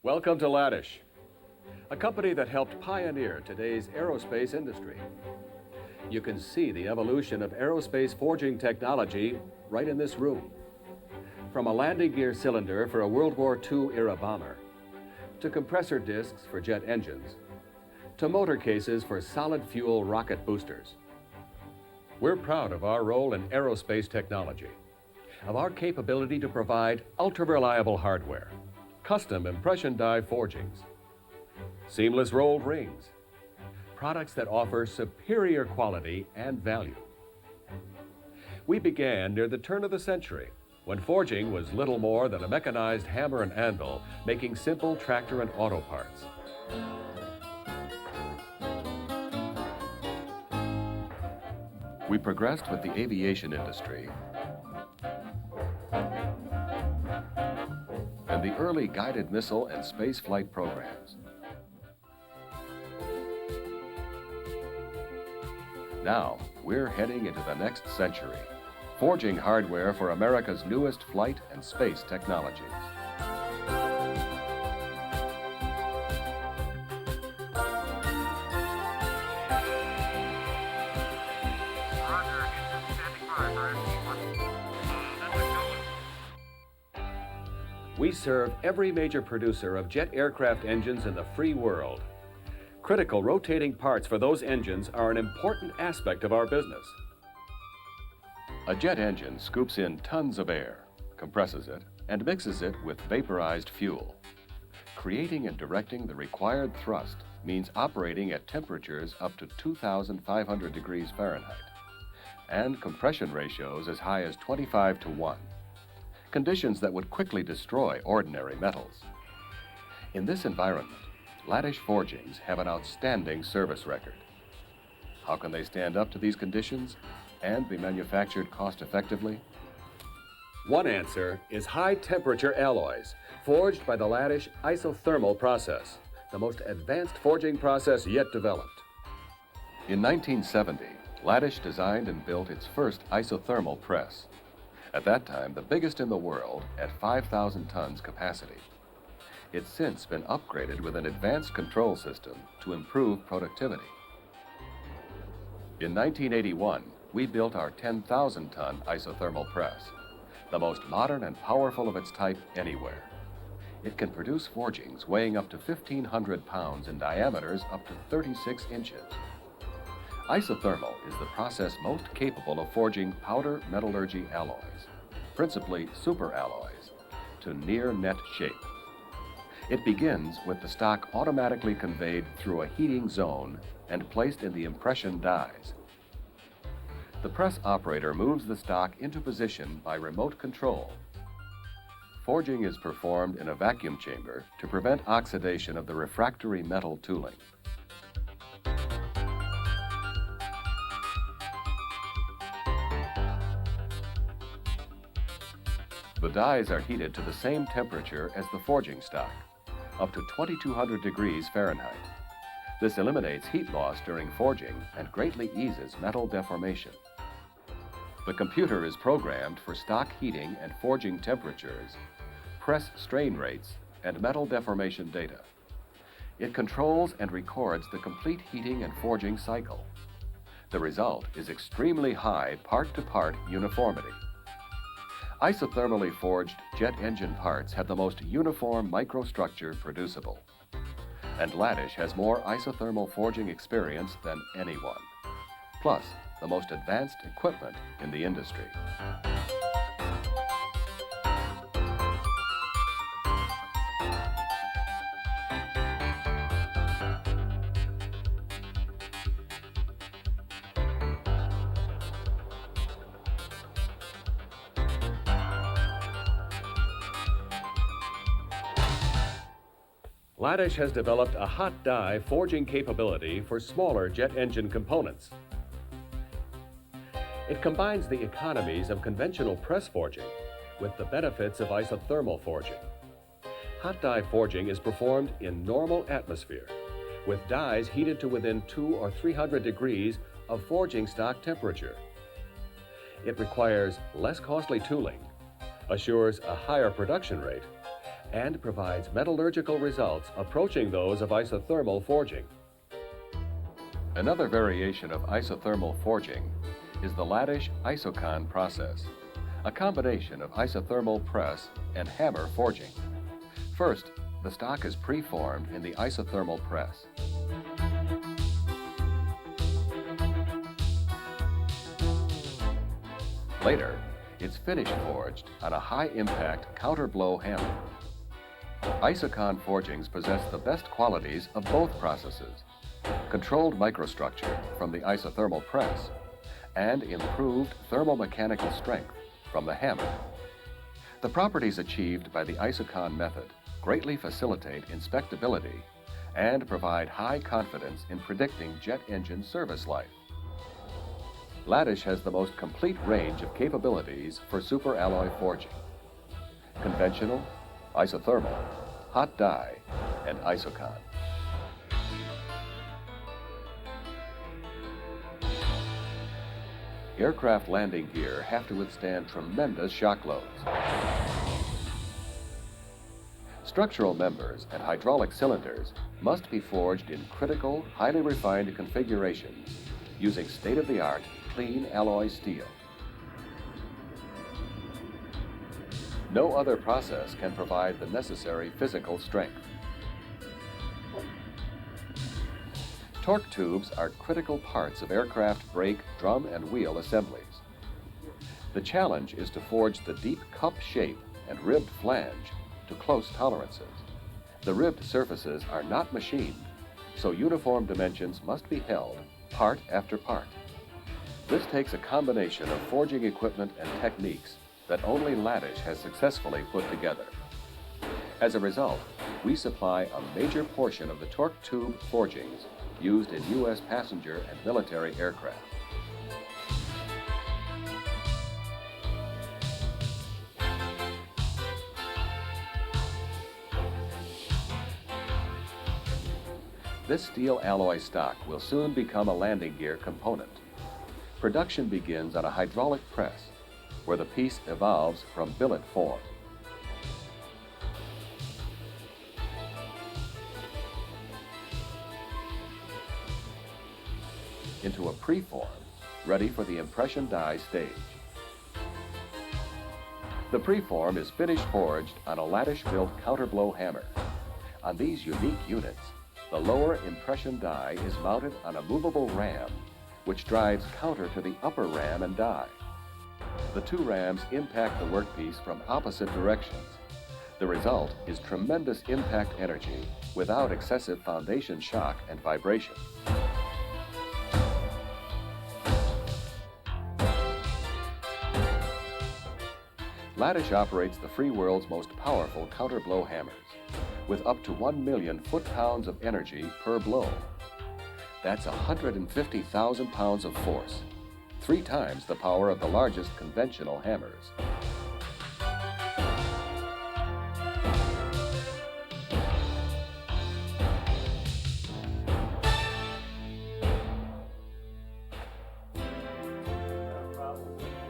Welcome to Ladish, a company that helped pioneer today's aerospace industry. You can see the evolution of aerospace forging technology right in this room. From a landing gear cylinder for a World War II-era bomber, to compressor discs for jet engines, to motor cases for solid fuel rocket boosters. We're proud of our role in aerospace technology, of our capability to provide ultra-reliable hardware, custom impression die forgings, seamless rolled rings, products that offer superior quality and value. We began near the turn of the century, when forging was little more than a mechanized hammer and anvil making simple tractor and auto parts. We progressed with the aviation industry and the early guided missile and space flight programs. Now, we're heading into the next century, forging hardware for America's newest flight and space technologies. We serve every major producer of jet aircraft engines in the free world. Critical rotating parts for those engines are an important aspect of our business. A jet engine scoops in tons of air, compresses it, and mixes it with vaporized fuel. Creating and directing the required thrust means operating at temperatures up to 2,500 degrees Fahrenheit and compression ratios as high as 25:1. Conditions that would quickly destroy ordinary metals. In this environment, Ladish forgings have an outstanding service record. How can they stand up to these conditions and be manufactured cost-effectively? One answer is high-temperature alloys, forged by the Ladish isothermal process, the most advanced forging process yet developed. In 1970, Ladish designed and built its first isothermal press. At that time, the biggest in the world at 5,000 tons capacity. It's since been upgraded with an advanced control system to improve productivity. In 1981, we built our 10,000-ton isothermal press, the most modern and powerful of its type anywhere. It can produce forgings weighing up to 1,500 pounds in diameters up to 36 inches. Isothermal is the process most capable of forging powder metallurgy alloys, principally superalloys, to near net shape. It begins with the stock automatically conveyed through a heating zone and placed in the impression dies. The press operator moves the stock into position by remote control. Forging is performed in a vacuum chamber to prevent oxidation of the refractory metal tooling. The dies are heated to the same temperature as the forging stock, up to 2,200 degrees Fahrenheit. This eliminates heat loss during forging and greatly eases metal deformation. The computer is programmed for stock heating and forging temperatures, press strain rates, and metal deformation data. It controls and records the complete heating and forging cycle. The result is extremely high part-to-part uniformity. Isothermally forged jet engine parts have the most uniform microstructure producible. And Ladish has more isothermal forging experience than anyone, plus the most advanced equipment in the industry. Ladish has developed a hot die forging capability for smaller jet engine components. It combines the economies of conventional press forging with the benefits of isothermal forging. Hot die forging is performed in normal atmosphere, with dies heated to within 200 or 300 degrees of forging stock temperature. It requires less costly tooling, assures a higher production rate, and provides metallurgical results approaching those of isothermal forging. Another variation of isothermal forging is the Ladish isocon process, a combination of isothermal press and hammer forging. First, the stock is pre-formed in the isothermal press. Later, it's finish forged on a high-impact counter-blow hammer. Isocon forgings possess the best qualities of both processes: controlled microstructure from the isothermal press and improved thermomechanical strength from the hammer. The properties achieved by the isocon method greatly facilitate inspectability and provide high confidence in predicting jet engine service life. Ladish has the most complete range of capabilities for superalloy forging: conventional, isothermal, hot die, and isocon. Aircraft landing gear have to withstand tremendous shock loads. Structural members and hydraulic cylinders must be forged in critical, highly refined configurations using state-of-the-art clean alloy steel. No other process can provide the necessary physical strength. Torque tubes are critical parts of aircraft brake, drum, and wheel assemblies. The challenge is to forge the deep cup shape and ribbed flange to close tolerances. The ribbed surfaces are not machined, so uniform dimensions must be held part after part. This takes a combination of forging equipment and techniques that only Ladish has successfully put together. As a result, we supply a major portion of the torque tube forgings used in U.S. passenger and military aircraft. This steel alloy stock will soon become a landing gear component. Production begins on a hydraulic press, where the piece evolves from billet form. Into a preform, ready for the impression die stage. The preform is finished forged on a Ladish-built counterblow hammer. On these unique units, the lower impression die is mounted on a movable ram, which drives counter to the upper ram and die. The two rams impact the workpiece from opposite directions. The result is tremendous impact energy without excessive foundation shock and vibration. Ladish operates the free world's most powerful counterblow hammers, with up to 1 million foot-pounds of energy per blow. That's 150,000 pounds of force, 3 times the power of the largest conventional hammers.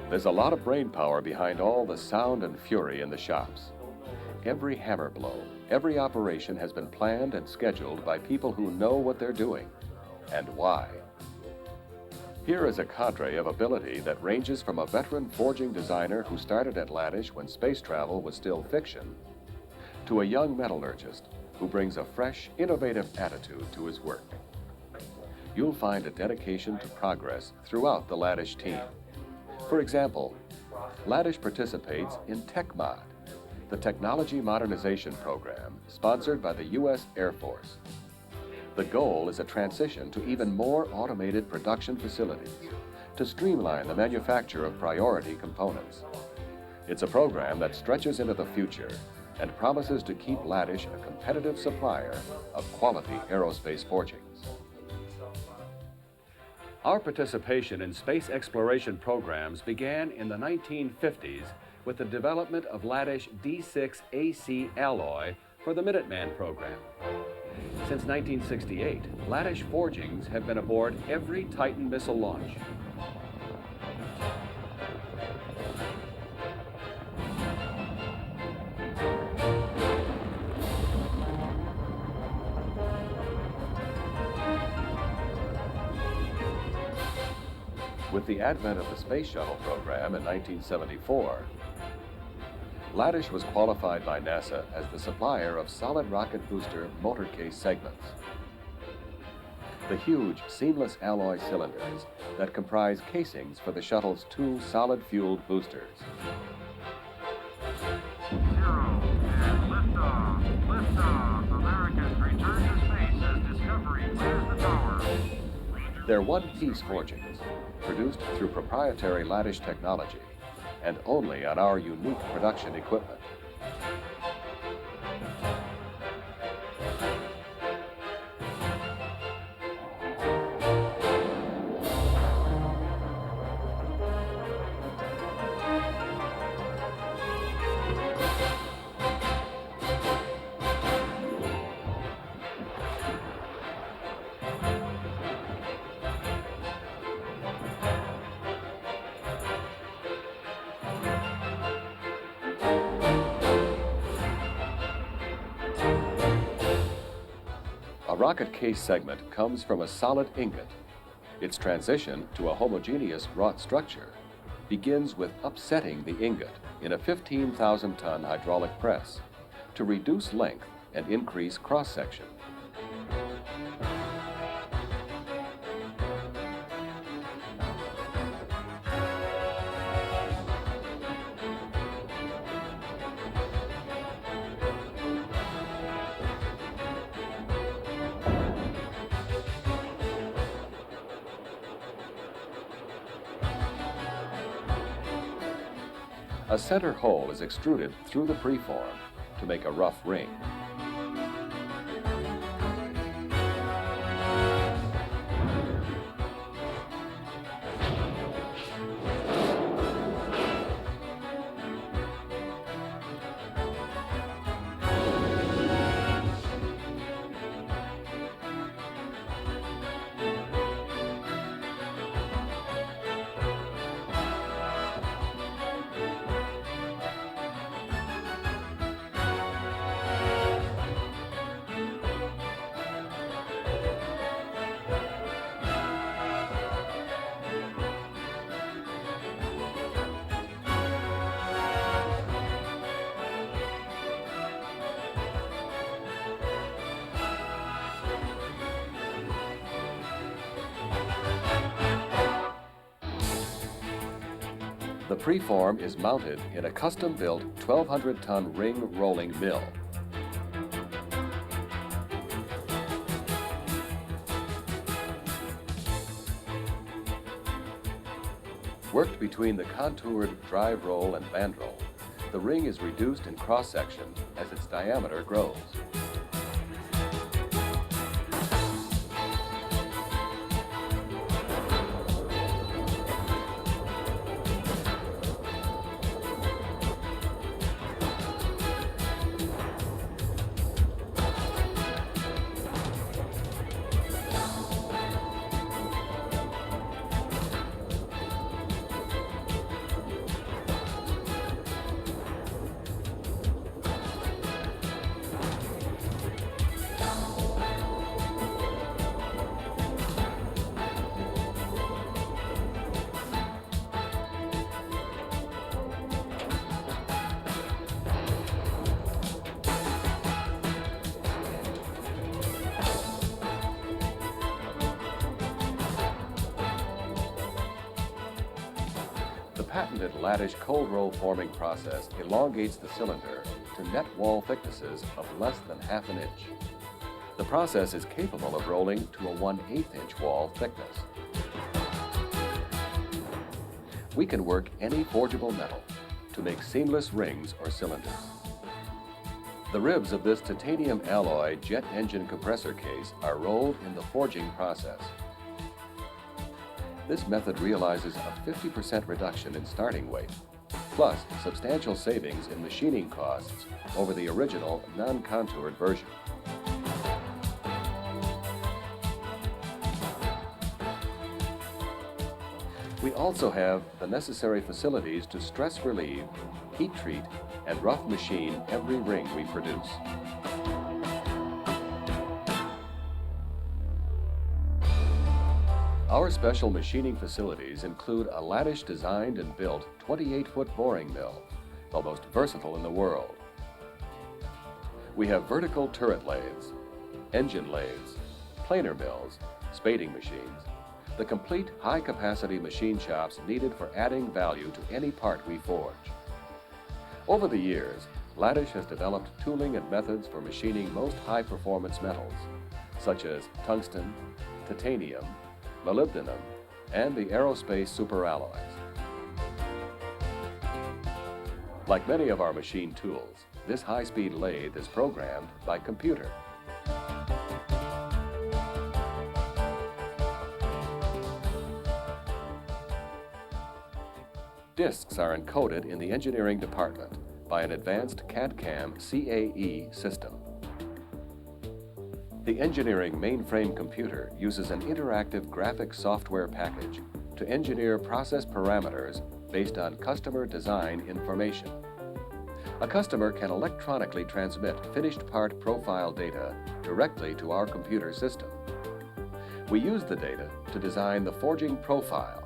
There's a lot of brain power behind all the sound and fury in the shops. Every hammer blow, every operation has been planned and scheduled by people who know what they're doing and why. Here is a cadre of ability that ranges from a veteran forging designer who started at Ladish when space travel was still fiction, to a young metallurgist who brings a fresh, innovative attitude to his work. You'll find a dedication to progress throughout the Ladish team. For example, Ladish participates in TechMod, the technology modernization program sponsored by the U.S. Air Force. The goal is a transition to even more automated production facilities to streamline the manufacture of priority components. It's a program that stretches into the future and promises to keep Ladish a competitive supplier of quality aerospace forgings. Our participation in space exploration programs began in the 1950s with the development of Ladish D6AC alloy for the Minuteman program. Since 1968, Ladish forgings have been aboard every Titan missile launch. With the advent of the Space Shuttle program in 1974, Ladish was qualified by NASA as the supplier of solid rocket booster motor case segments. The huge seamless alloy cylinders that comprise casings for the shuttle's two solid-fueled boosters. 0 and liftoff. Liftoff. Americans return to space as Discovery clears the tower. They're one-piece forgings, produced through proprietary Ladish technology and only on our unique production equipment. A rocket case segment comes from a solid ingot. Its transition to a homogeneous wrought structure begins with upsetting the ingot in a 15,000-ton hydraulic press to reduce length and increase cross-section. A center hole is extruded through the preform to make a rough ring. The preform is mounted in a custom-built 1,200-ton ring rolling mill. Worked between the contoured drive roll and band roll, the ring is reduced in cross-section as its diameter grows. The patented Ladish cold roll forming process elongates the cylinder to net wall thicknesses of less than ½ inch. The process is capable of rolling to a 1/8 inch wall thickness. We can work any forgeable metal to make seamless rings or cylinders. The ribs of this titanium alloy jet engine compressor case are rolled in the forging process. This method realizes a 50% reduction in starting weight, plus substantial savings in machining costs over the original non-contoured version. We also have the necessary facilities to stress relieve, heat treat, and rough machine every ring we produce. Our special machining facilities include a Ladish designed and built 28-foot boring mill, the most versatile in the world. We have vertical turret lathes, engine lathes, planer mills, spading machines, the complete high-capacity machine shops needed for adding value to any part we forge. Over the years, Ladish has developed tooling and methods for machining most high-performance metals, such as tungsten, titanium, molybdenum, and the Aerospace superalloys. Like many of our machine tools, this high-speed lathe is programmed by computer. Discs are encoded in the engineering department by an advanced CAD/CAM CAE system. The engineering mainframe computer uses an interactive graphics software package to engineer process parameters based on customer design information. A customer can electronically transmit finished part profile data directly to our computer system. We use the data to design the forging profile.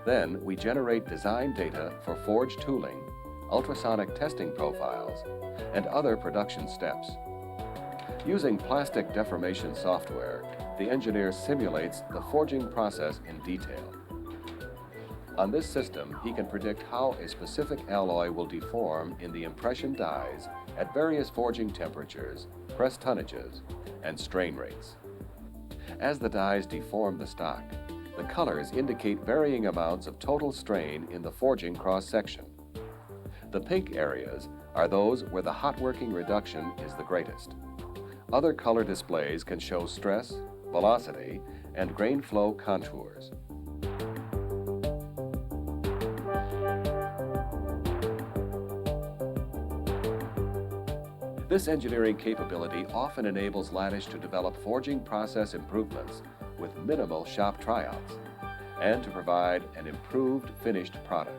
Then we generate design data for forge tooling, ultrasonic testing profiles, and other production steps. Using plastic deformation software, the engineer simulates the forging process in detail. On this system, he can predict how a specific alloy will deform in the impression dies at various forging temperatures, press tonnages, and strain rates. As the dies deform the stock, the colors indicate varying amounts of total strain in the forging cross-section. The pink areas are those where the hot working reduction is the greatest. Other color displays can show stress, velocity, and grain flow contours. This engineering capability often enables Ladish to develop forging process improvements with minimal shop tryouts and to provide an improved finished product.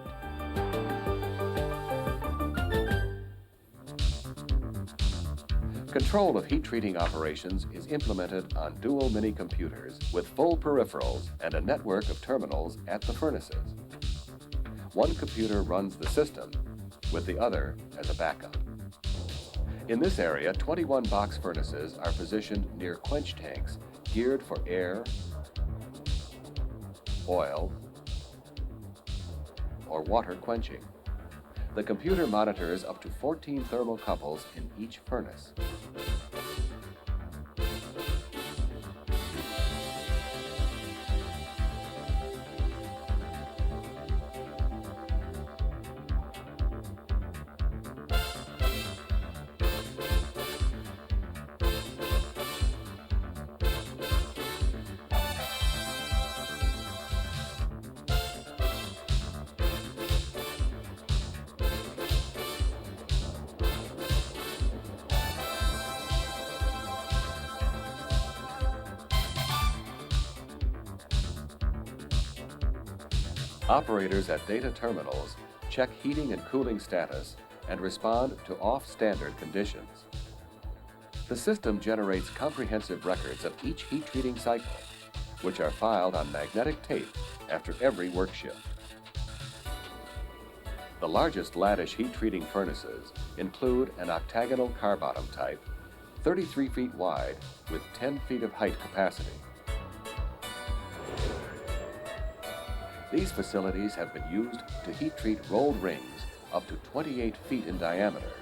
Control of heat treating operations is implemented on dual mini computers with full peripherals and a network of terminals at the furnaces. One computer runs the system, with the other as a backup. In this area, 21 box furnaces are positioned near quench tanks geared for air, oil, or water quenching. The computer monitors up to 14 thermocouples in each furnace. Operators at data terminals check heating and cooling status and respond to off-standard conditions. The system generates comprehensive records of each heat treating cycle, which are filed on magnetic tape after every work shift. The largest Ladish heat treating furnaces include an octagonal car-bottom type, 33 feet wide with 10 feet of height capacity. These facilities have been used to heat treat rolled rings up to 28 feet in diameter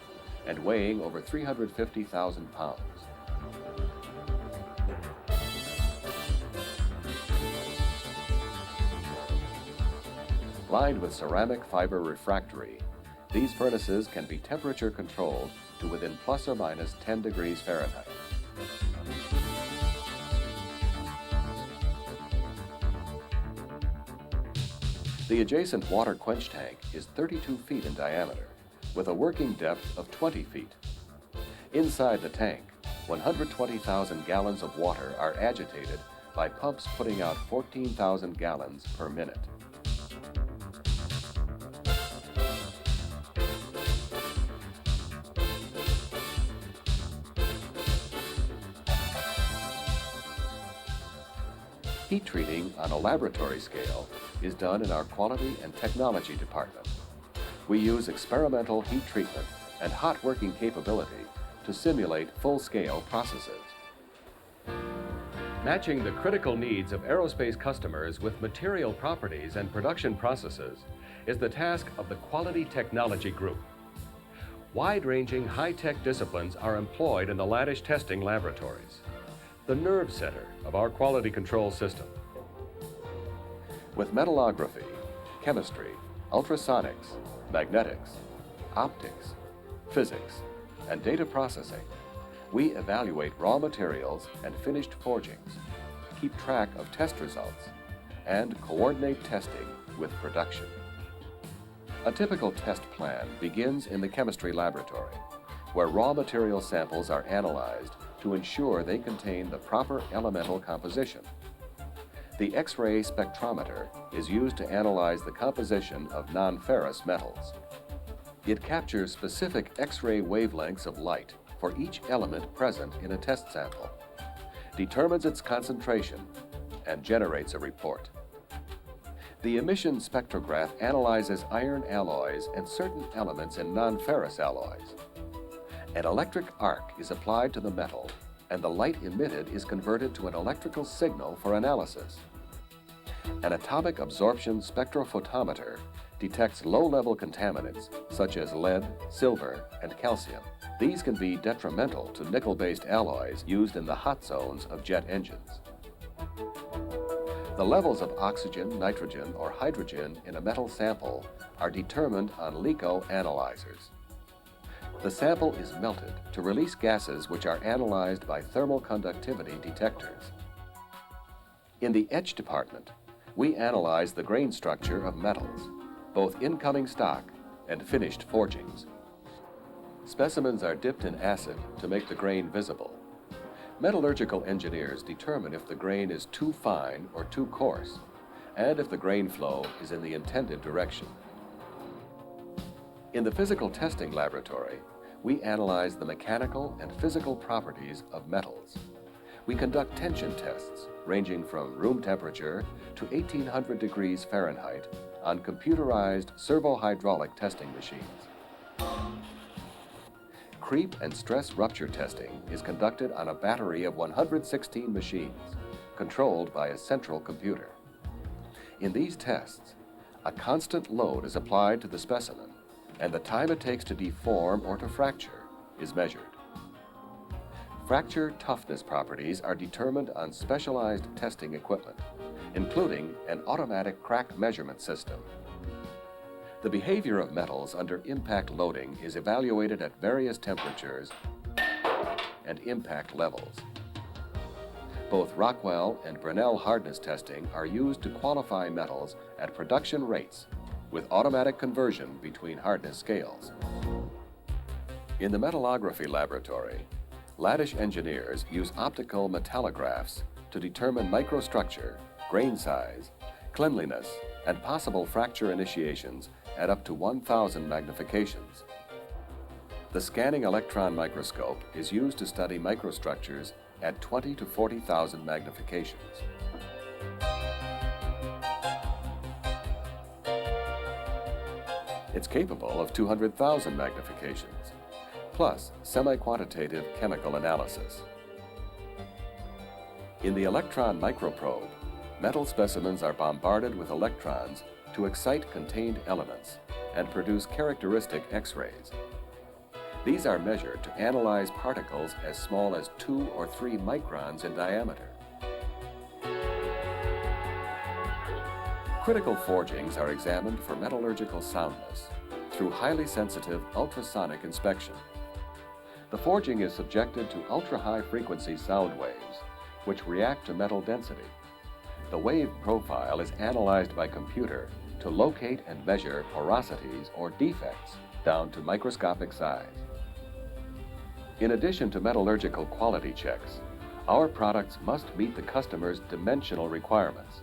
and weighing over 350,000 pounds. Lined with ceramic fiber refractory, these furnaces can be temperature controlled to within plus or minus 10 degrees Fahrenheit. The adjacent water quench tank is 32 feet in diameter, with a working depth of 20 feet. Inside the tank, 120,000 gallons of water are agitated by pumps putting out 14,000 gallons per minute. Heat treating on a laboratory scale is done in our Quality and Technology department. We use experimental heat treatment and hot working capability to simulate full-scale processes. Matching the critical needs of aerospace customers with material properties and production processes is the task of the Quality Technology Group. Wide-ranging high-tech disciplines are employed in the Ladish testing laboratories, the nerve center of our quality control system. With metallography, chemistry, ultrasonics, magnetics, optics, physics, and data processing, we evaluate raw materials and finished forgings, keep track of test results, and coordinate testing with production. A typical test plan begins in the chemistry laboratory, where raw material samples are analyzed to ensure they contain the proper elemental composition. The X-ray spectrometer is used to analyze the composition of non-ferrous metals. It captures specific X-ray wavelengths of light for each element present in a test sample, determines its concentration, and generates a report. The emission spectrograph analyzes iron alloys and certain elements in non-ferrous alloys. An electric arc is applied to the metal, and the light emitted is converted to an electrical signal for analysis. An atomic absorption spectrophotometer detects low-level contaminants such as lead, silver, and calcium. These can be detrimental to nickel-based alloys used in the hot zones of jet engines. The levels of oxygen, nitrogen, or hydrogen in a metal sample are determined on LECO analyzers. The sample is melted to release gases which are analyzed by thermal conductivity detectors. In the etch department, we analyze the grain structure of metals, both incoming stock and finished forgings. Specimens are dipped in acid to make the grain visible. Metallurgical engineers determine if the grain is too fine or too coarse, and if the grain flow is in the intended direction. In the physical testing laboratory, we analyze the mechanical and physical properties of metals. We conduct tension tests ranging from room temperature to 1800 degrees Fahrenheit on computerized servo-hydraulic testing machines. Creep and stress rupture testing is conducted on a battery of 116 machines, controlled by a central computer. In these tests, a constant load is applied to the specimen, and the time it takes to deform or to fracture is measured. Fracture toughness properties are determined on specialized testing equipment, including an automatic crack measurement system. The behavior of metals under impact loading is evaluated at various temperatures and impact levels. Both Rockwell and Brinell hardness testing are used to qualify metals at production rates with automatic conversion between hardness scales. In the metallography laboratory, Ladish engineers use optical metallographs to determine microstructure, grain size, cleanliness, and possible fracture initiations at up to 1,000 magnifications. The scanning electron microscope is used to study microstructures at 20 to 40,000 magnifications. It's capable of 200,000 magnifications, plus semi-quantitative chemical analysis. In the electron microprobe, metal specimens are bombarded with electrons to excite contained elements and produce characteristic X-rays. These are measured to analyze particles as small as 2 or 3 microns in diameter. Critical forgings are examined for metallurgical soundness through highly sensitive ultrasonic inspection. The forging is subjected to ultra-high frequency sound waves, which react to metal density. The wave profile is analyzed by computer to locate and measure porosities or defects down to microscopic size. In addition to metallurgical quality checks, our products must meet the customer's dimensional requirements.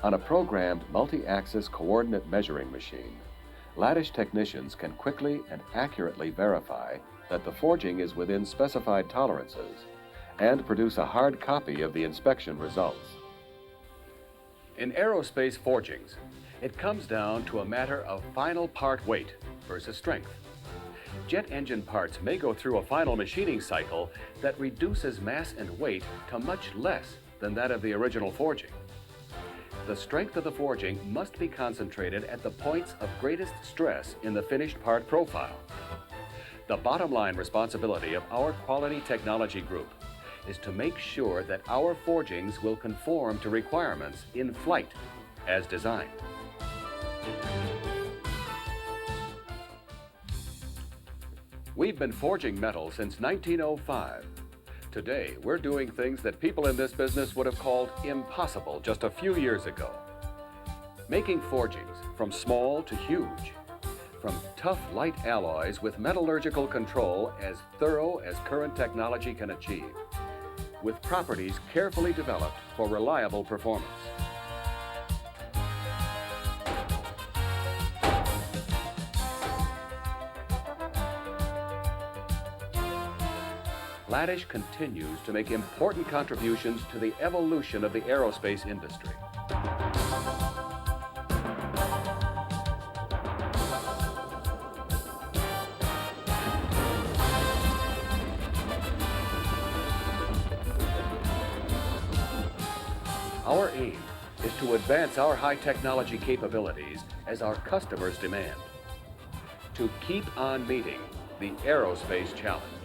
On a programmed multi-axis coordinate measuring machine, Ladish technicians can quickly and accurately verify that the forging is within specified tolerances and produce a hard copy of the inspection results. In aerospace forgings, it comes down to a matter of final part weight versus strength. Jet engine parts may go through a final machining cycle that reduces mass and weight to much less than that of the original forging. The strength of the forging must be concentrated at the points of greatest stress in the finished part profile. The bottom line responsibility of our quality technology group is to make sure that our forgings will conform to requirements in flight as designed. We've been forging metal since 1905. Today, we're doing things that people in this business would have called impossible just a few years ago. Making forgings from small to huge, from tough light alloys with metallurgical control as thorough as current technology can achieve, with properties carefully developed for reliable performance. Ladish continues to make important contributions to the evolution of the aerospace industry. Our aim is to advance our high technology capabilities as our customers demand, to keep on meeting the aerospace challenge.